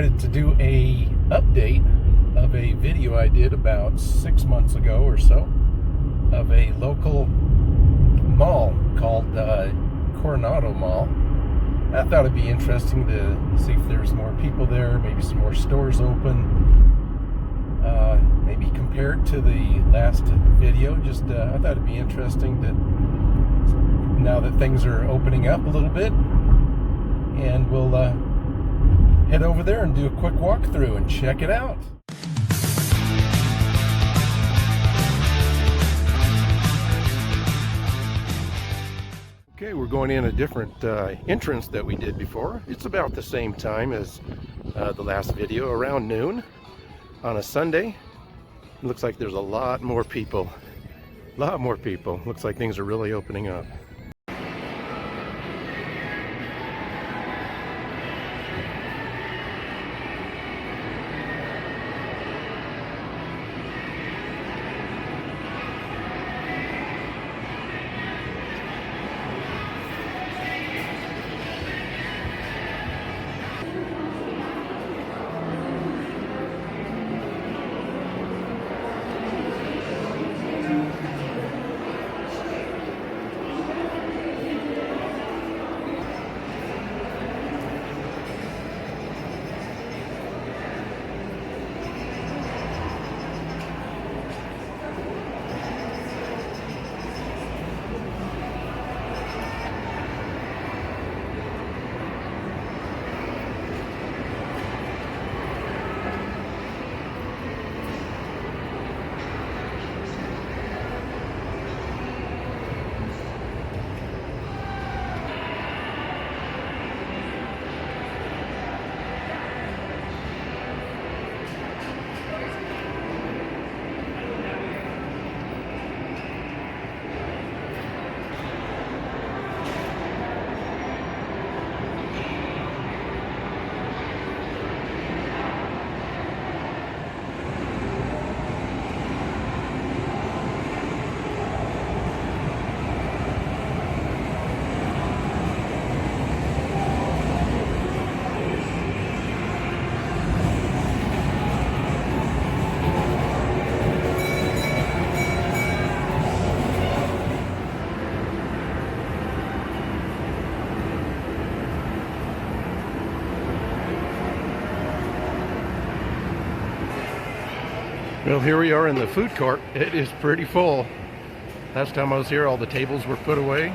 decided to do a update of a video I did about 6 months ago or so of a local mall called Coronado Mall. I thought it'd be interesting to see if there's more people there, maybe some more stores open. Maybe compare it to the last video. Just I thought it'd be interesting to, now that things are opening up a little bit, and we'll head over there and do a quick walkthrough and check it out. Okay, we're going in a different entrance that we did before. It's about the same time as the last video, around noon on a Sunday. It looks like there's a lot more people. Looks like things are really opening up. Well, here we are in the food court. It is pretty full. Last time I was here, all the tables were put away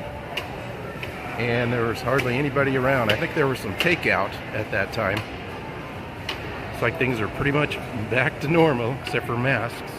and there was hardly anybody around. I think there was some takeout at that time. It's like things are pretty much back to normal except for masks.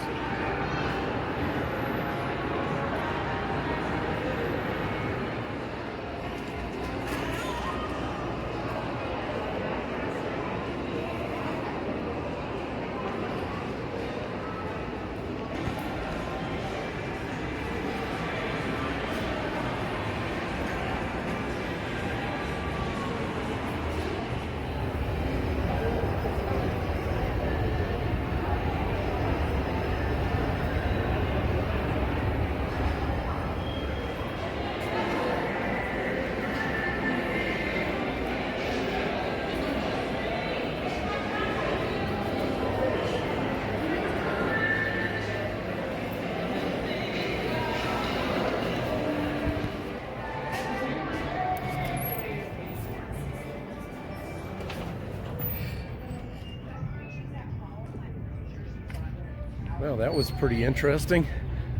Well, that was pretty interesting.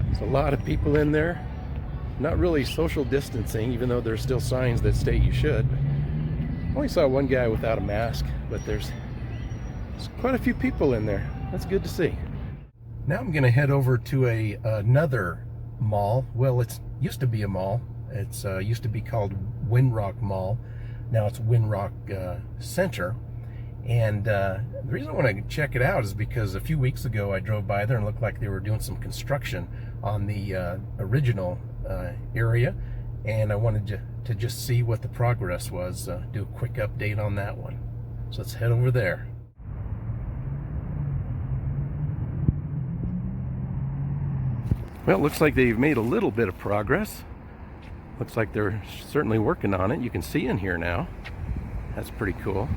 There's a lot of people in there. Not really social distancing, even though there's still signs that state you should. I only saw one guy without a mask, but there's quite a few people in there. That's good to see. Now I'm gonna head over to another mall. Well, it used to be a mall. It's used to be called Windrock Mall. Now it's Windrock Center. And the reason I want to check it out is because a few weeks ago I drove by there and it looked like they were doing some construction on the original area, and I wanted to just see what the progress was, do a quick update on that one. So let's head over there. Well, it looks like they've made a little bit of progress. Looks like they're certainly working on it. You can see in here now. That's pretty cool.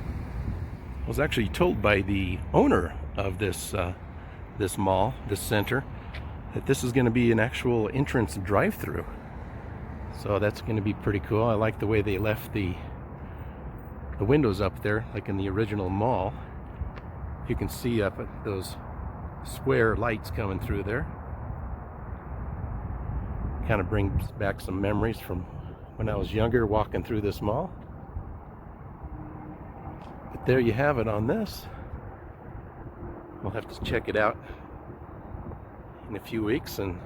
I was actually told by the owner of this this mall, this center, that this is going to be an actual entrance drive-through. So that's going to be pretty cool. I like the way they left the windows up there, like in the original mall. You can see up at those square lights coming through there. Kind of brings back some memories from when I was younger walking through this mall. But there you have it on this. We'll have to check it out in a few weeks and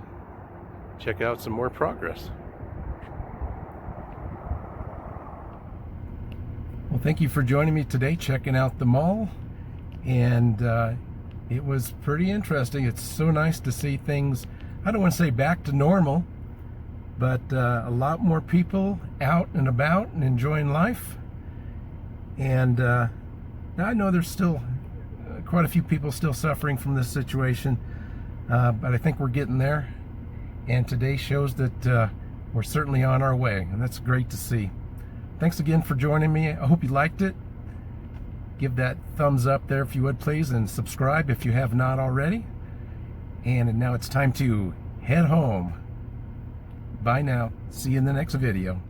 check out some more progress. Well, thank you for joining me today, checking out the mall. And it was pretty interesting. It's so nice to see things, I don't want to say back to normal, but a lot more people out and about and enjoying life. And now I know there's still quite a few people still suffering from this situation, but I think we're getting there. And today shows that we're certainly on our way, and that's great to see. Thanks again for joining me. I hope you liked it. Give that thumbs up there if you would, please, and subscribe if you have not already. And now it's time to head home. Bye now. See you in the next video.